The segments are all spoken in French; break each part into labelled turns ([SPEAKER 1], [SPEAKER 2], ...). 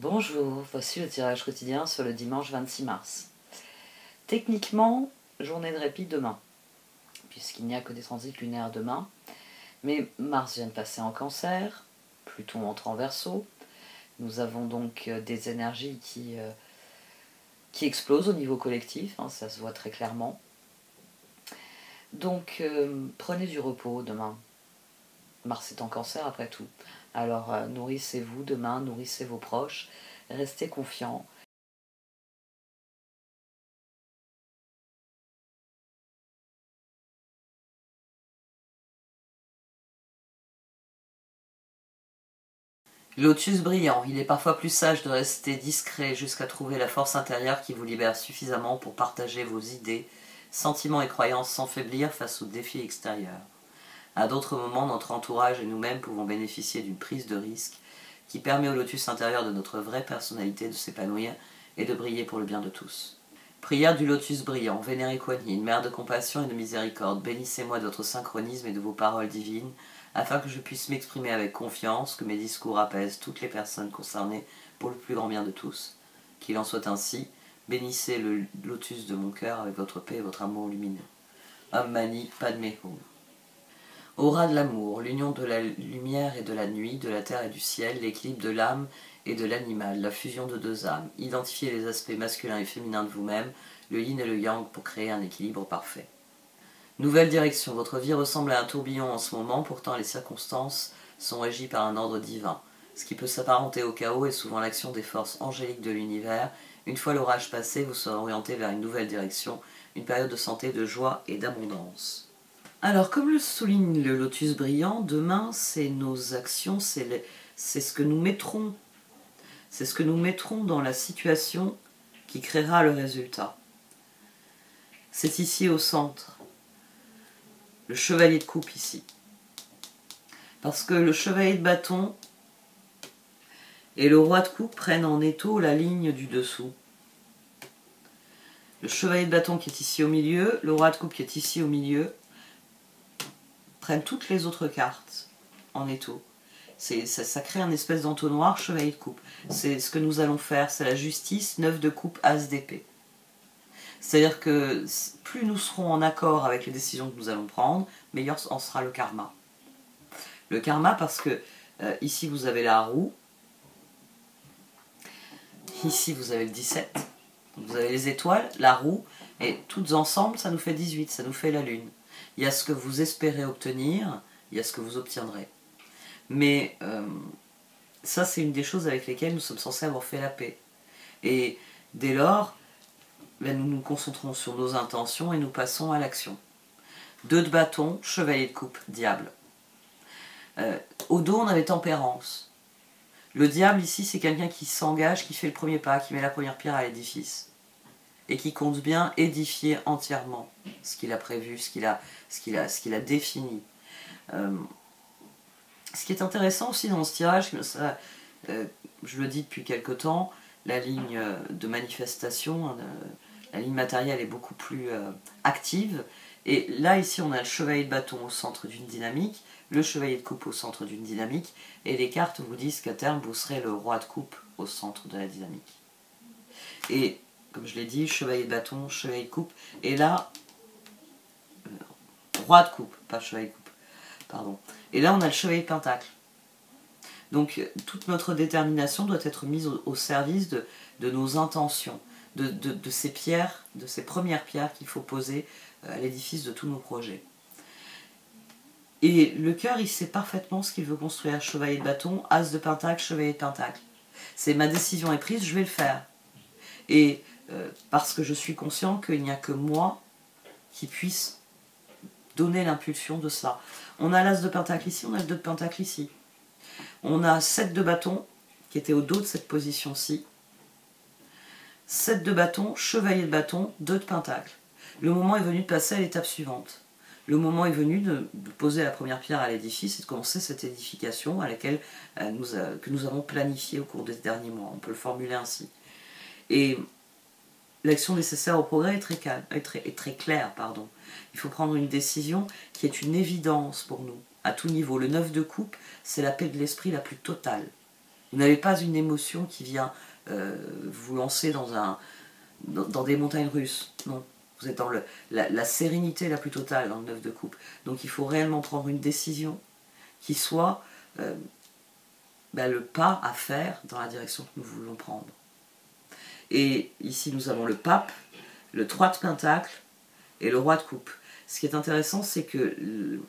[SPEAKER 1] Bonjour, voici le tirage quotidien sur le dimanche 26 mars. Techniquement, journée de répit demain, puisqu'il n'y a que des transits lunaires demain. Mais Mars vient de passer en Cancer, Pluton entre en Verseau. Nous avons donc des énergies qui explosent au niveau collectif, ça se voit très clairement. Donc prenez du repos demain. Mars est en Cancer après tout. Alors nourrissez-vous demain, nourrissez vos proches, restez confiants. Lotus brillant, il est parfois plus sage de rester discret jusqu'à trouver la force intérieure qui vous libère suffisamment pour partager vos idées, sentiments et croyances sans faiblir face aux défis extérieurs. À d'autres moments, notre entourage et nous-mêmes pouvons bénéficier d'une prise de risque qui permet au lotus intérieur de notre vraie personnalité de s'épanouir et de briller pour le bien de tous. Prière du lotus brillant, vénérée Kuan Yin, mère de compassion et de miséricorde, bénissez-moi de votre synchronisme et de vos paroles divines, afin que je puisse m'exprimer avec confiance, que mes discours apaisent toutes les personnes concernées pour le plus grand bien de tous. Qu'il en soit ainsi, bénissez le lotus de mon cœur avec votre paix et votre amour lumineux. Om Mani Padme Hum. Aura de l'amour, l'union de la lumière et de la nuit, de la terre et du ciel, l'équilibre de l'âme et de l'animal, la fusion de deux âmes. Identifiez les aspects masculins et féminins de vous-même, le yin et le yang pour créer un équilibre parfait. Nouvelle direction, votre vie ressemble à un tourbillon en ce moment, pourtant les circonstances sont régies par un ordre divin. Ce qui peut s'apparenter au chaos est souvent l'action des forces angéliques de l'univers. Une fois l'orage passé, vous serez orienté vers une nouvelle direction, une période de santé, de joie et d'abondance. Alors, comme le souligne le lotus brillant, demain, c'est nos actions, c'est ce que nous mettrons. C'est ce que nous mettrons dans la situation qui créera le résultat. C'est ici au centre. Le chevalier de coupe ici. Parce que le chevalier de bâton et le roi de coupe prennent en étau la ligne du dessous. Le chevalier de bâton qui est ici au milieu, le roi de coupe qui est ici au milieu, prennent toutes les autres cartes en étau. Ça crée un espèce d'entonnoir chevalier de coupe. C'est ce que nous allons faire, c'est la justice, 9 de coupe, as d'épée. C'est-à-dire que plus nous serons en accord avec les décisions que nous allons prendre, meilleur en sera le karma. Le karma parce que ici vous avez la roue, ici vous avez le 17, vous avez les étoiles, la roue, et toutes ensemble ça nous fait 18, ça nous fait la lune. Il y a ce que vous espérez obtenir, il y a ce que vous obtiendrez. Mais ça c'est une des choses avec lesquelles nous sommes censés avoir fait la paix. Et dès lors, nous nous concentrons sur nos intentions et nous passons à l'action. 2 de bâton, chevalier de coupe, diable. Au dos, on avait tempérance. Le diable ici, c'est quelqu'un qui s'engage, qui fait le premier pas, qui met la première pierre à l'édifice. Et qui compte bien édifier entièrement ce qu'il a prévu, ce qu'il a défini. Ce qui est intéressant aussi dans ce tirage, je le dis depuis quelque temps, la ligne de manifestation, la ligne matérielle est beaucoup plus active. Et là, ici, on a le chevalier de bâton au centre d'une dynamique, le chevalier de coupe au centre d'une dynamique, et les cartes vous disent qu'à terme, vous serez le roi de coupe au centre de la dynamique. Et, comme je l'ai dit, chevalier de bâton, chevalier de coupe, et là, roi de coupe, pas chevalier de coupe, pardon. Et là, on a le chevalier de pentacle. Donc, toute notre détermination doit être mise au service de nos intentions, de ces pierres, de ces premières pierres qu'il faut poser à l'édifice de tous nos projets. Et le cœur, il sait parfaitement ce qu'il veut construire. Chevalier de bâton, as de pentacle, chevalier de pentacle. C'est ma décision est prise, je vais le faire. Et parce que je suis conscient qu'il n'y a que moi qui puisse donner l'impulsion de cela. On a l'as de pentacle ici, on a le 2 de pentacle ici. On a 7 de bâton qui était au dos de cette position-ci. 7 de bâton, chevalier de bâton, 2 de pentacle. Le moment est venu de passer à l'étape suivante. Le moment est venu de poser la première pierre à l'édifice et de commencer cette édification à laquelle que nous avons planifiée au cours des derniers mois. On peut le formuler ainsi. Et l'action nécessaire au progrès est très claire. Il faut prendre une décision qui est une évidence pour nous, à tout niveau. Le 9 de coupe, c'est la paix de l'esprit la plus totale. Vous n'avez pas une émotion qui vient vous lancer dans des montagnes russes. Non. Vous êtes dans la sérénité la plus totale dans le 9 de coupe. Donc il faut réellement prendre une décision qui soit le pas à faire dans la direction que nous voulons prendre. Et ici nous avons le pape, le 3 de pentacle et le roi de coupe. Ce qui est intéressant, c'est que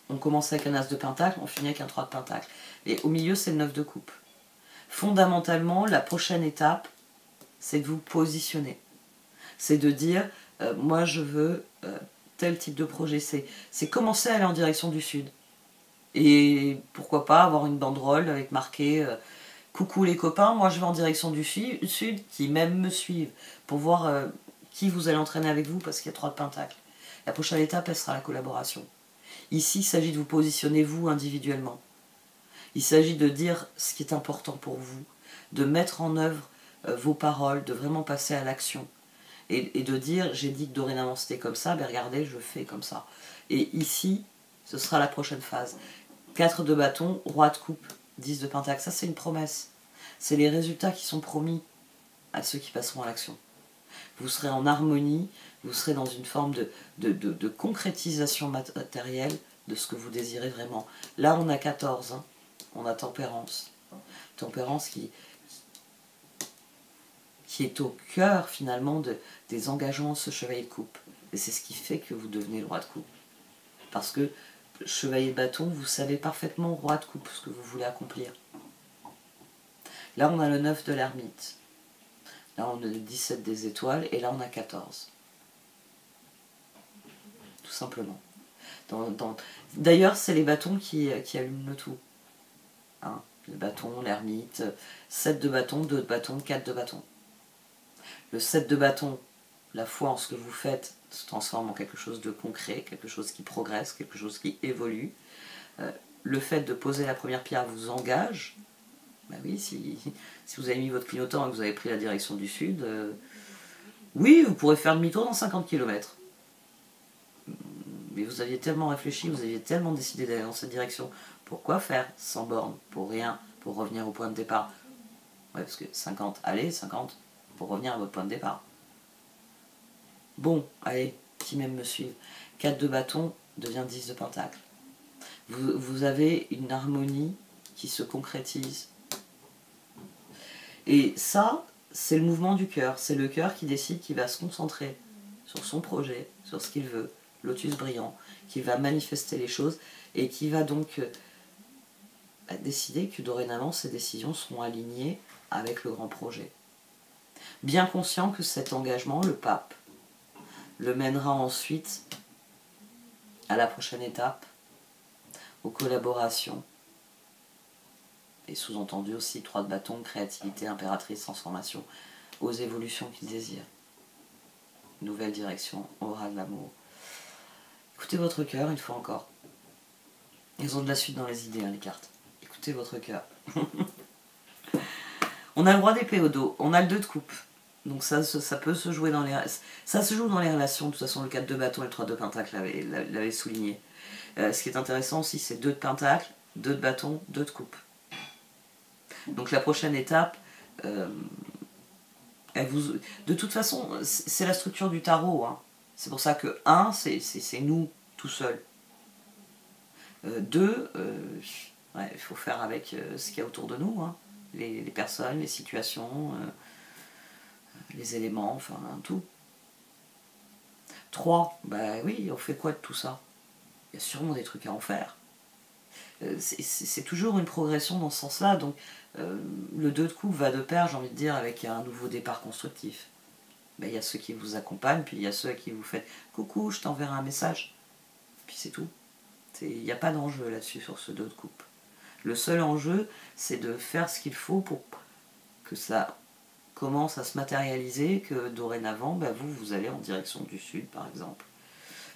[SPEAKER 1] on commence avec un as de pentacle, on finit avec un 3 de pentacle. Et au milieu, c'est le 9 de coupe. Fondamentalement, la prochaine étape, c'est de vous positionner. C'est de dire, moi je veux tel type de projet. C'est commencer à aller en direction du sud. Et pourquoi pas avoir une banderole avec marqué coucou les copains, moi je vais en direction du sud, qui même me suivent, pour voir qui vous allez entraîner avec vous, parce qu'il y a 3 de pentacle. La prochaine étape, elle sera la collaboration. Ici, il s'agit de vous positionner vous individuellement. Il s'agit de dire ce qui est important pour vous, de mettre en œuvre vos paroles, de vraiment passer à l'action. Et de dire, j'ai dit que dorénavant c'était comme ça, mais regardez, je fais comme ça. Et ici, ce sera la prochaine phase. 4 de bâton, roi de coupe, 10 de pentacle. Ça, c'est une promesse. C'est les résultats qui sont promis à ceux qui passeront à l'action. Vous serez en harmonie, vous serez dans une forme de concrétisation matérielle de ce que vous désirez vraiment. Là, on a 14, hein. On a tempérance. Tempérance qui est au cœur, finalement, des engagements de ce chevalier de coupe. Et c'est ce qui fait que vous devenez le roi de coupe. Parce que, chevalier de bâton, vous savez parfaitement, roi de coupe, ce que vous voulez accomplir. Là, on a le 9 de l'ermite. Là, on a le 17 des étoiles, et là, on a 14. Tout simplement. D'ailleurs, c'est les bâtons qui allument le tout. Hein, le bâton, l'ermite, 7 de bâton, 2 de bâton, 4 de bâton. Le 7 de bâton, la foi en ce que vous faites se transforme en quelque chose de concret, quelque chose qui progresse, quelque chose qui évolue. Le fait de poser la première pierre vous engage. Ben oui, si vous avez mis votre clignotant et que vous avez pris la direction du sud, oui, vous pourrez faire demi-tour dans 50 km. Mais vous aviez tellement réfléchi, vous aviez tellement décidé d'aller dans cette direction. Pourquoi faire sans borne? Pour rien, pour revenir au point de départ. Ouais, parce que 50 aller, 50 pour revenir à votre point de départ. Bon, allez, qui même me suivent. 4 de bâton devient 10 de pentacle. Vous avez une harmonie qui se concrétise. Et ça, c'est le mouvement du cœur. C'est le cœur qui décide qu'il va se concentrer sur son projet, sur ce qu'il veut, lotus brillant, qui va manifester les choses et qui va donc décider que dorénavant, ces décisions seront alignées avec le grand projet. Bien conscient que cet engagement, le pape, le mènera ensuite à la prochaine étape, aux collaborations, et sous-entendu aussi 3 de bâton, créativité, impératrice, transformation, aux évolutions qu'il désire. Nouvelle direction, aura de l'amour. Écoutez votre cœur une fois encore. Ils ont de la suite dans les idées, hein, les cartes. Écoutez votre cœur. On a le roi d'épée au dos, on a le 2 de coupe. Donc ça peut se jouer dans les... Ça se joue dans les relations, de toute façon le 4 de bâton et le 3 de pentacle l'avaient souligné. Ce qui est intéressant aussi, c'est 2 de pentacle, 2 de bâton, 2 de coupe. Donc la prochaine étape, de toute façon, c'est la structure du tarot. Hein. C'est pour ça que 1, c'est nous, tout seuls. 2, il faut faire avec ce qu'il y a autour de nous. Hein. Les personnes, les situations, les éléments, enfin tout. 3, oui, on fait quoi de tout ça? Il y a sûrement des trucs à en faire. C'est toujours une progression dans ce sens-là. Donc le 2 de coupe va de pair, j'ai envie de dire, avec un nouveau départ constructif. Il y a ceux qui vous accompagnent, puis il y a ceux à qui vous faites « Coucou, je t'enverrai un message ». Puis c'est tout. Il n'y a pas d'enjeu là-dessus sur ce 2 de coupe. Le seul enjeu, c'est de faire ce qu'il faut pour que ça commence à se matérialiser, que dorénavant, vous allez en direction du sud, par exemple.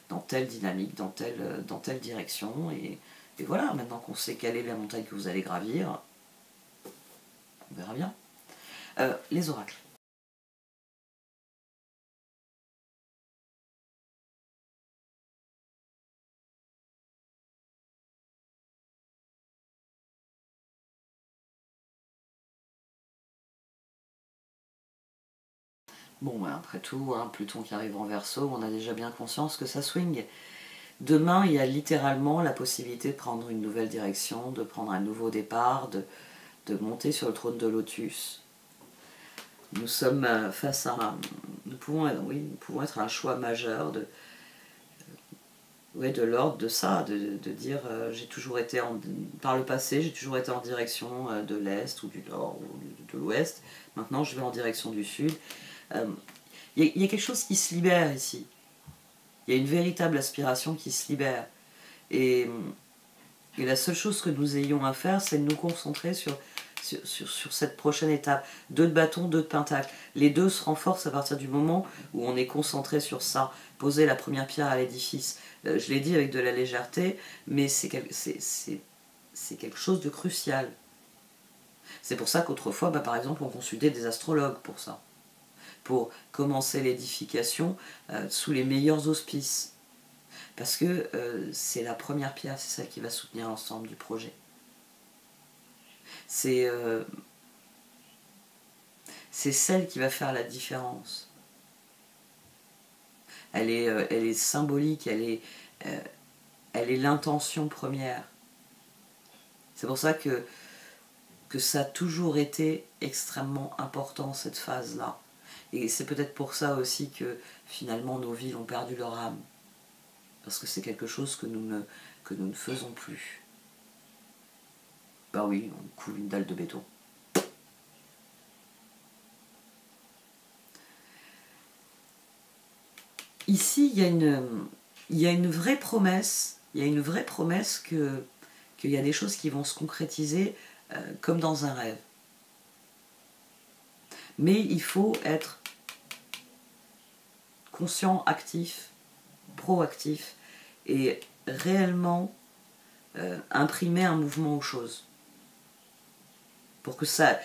[SPEAKER 1] Dans telle dynamique, dans telle direction. Et voilà, maintenant qu'on sait quelle est la montagne que vous allez gravir, on verra bien. Les oracles. Bon, bah, après tout, hein, Pluton qui arrive en Verseau, on a déjà bien conscience que ça swing. Demain, il y a littéralement la possibilité de prendre une nouvelle direction, de prendre un nouveau départ, de monter sur le trône de Lotus. Nous sommes face à nous pouvons être un choix majeur de l'ordre de ça, de dire j'ai toujours été par le passé, j'ai toujours été en direction de l'Est ou du Nord ou de l'Ouest. Maintenant, je vais en direction du Sud. Il y a quelque chose qui se libère ici. Il y a une véritable aspiration qui se libère. Et la seule chose que nous ayons à faire, c'est de nous concentrer sur cette prochaine étape. 2 de bâton, 2 de pentacle. Les deux se renforcent à partir du moment où on est concentré sur ça. Poser la première pierre à l'édifice. Je l'ai dit avec de la légèreté, mais c'est quelque chose de crucial. C'est pour ça qu'autrefois, par exemple, on consultait des astrologues pour ça. Pour commencer l'édification sous les meilleurs auspices. Parce que c'est la première pierre, c'est celle qui va soutenir l'ensemble du projet. C'est celle qui va faire la différence. Elle est symbolique, elle est l'intention première. C'est pour ça que ça a toujours été extrêmement important, cette phase-là. Et c'est peut-être pour ça aussi que finalement nos villes ont perdu leur âme. Parce que c'est quelque chose que nous ne faisons plus. Bah oui, on coule une dalle de béton. Ici, il y a une vraie promesse. Il y a une vraie promesse qu'il y a des choses qui vont se concrétiser comme dans un rêve. Mais il faut être conscient, actif, proactif et réellement imprimer un mouvement aux choses. Pour que ça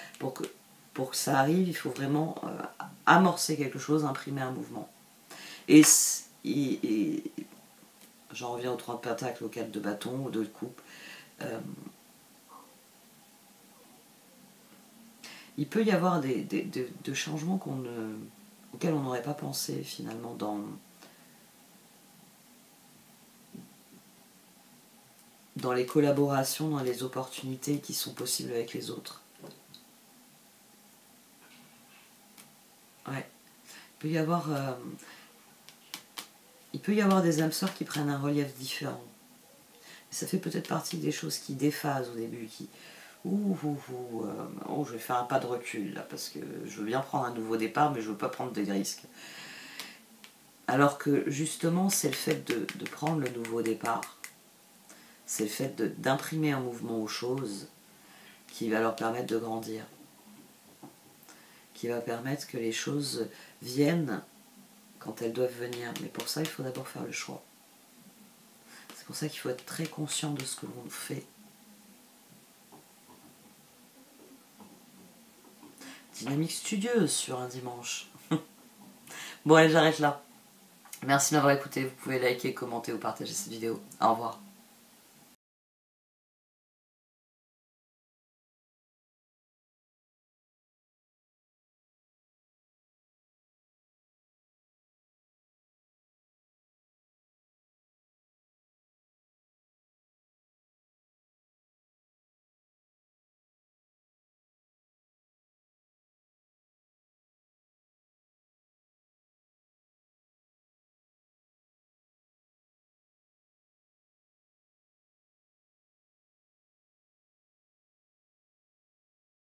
[SPEAKER 1] arrive, il faut vraiment amorcer quelque chose, imprimer un mouvement. Et j'en reviens aux 3 de pentacle, aux 4 de bâton, aux 2 de coupe. Il peut y avoir de changements auxquels on n'aurait pas pensé finalement dans les collaborations, dans les opportunités qui sont possibles avec les autres. Ouais. Il peut y avoir des âmes sœurs qui prennent un relief différent. Ça fait peut-être partie des choses qui déphasent au début, je vais faire un pas de recul là, parce que je veux bien prendre un nouveau départ, mais je veux pas prendre des risques. Alors que justement, c'est le fait de prendre le nouveau départ, c'est le fait d'imprimer un mouvement aux choses qui va leur permettre de grandir, qui va permettre que les choses viennent quand elles doivent venir. Mais pour ça, il faut d'abord faire le choix. C'est pour ça qu'il faut être très conscient de ce que l'on fait. Dynamique studieuse sur un dimanche. Bon allez, j'arrête là. Merci de m'avoir écouté. Vous pouvez liker, commenter ou partager cette vidéo. Au revoir.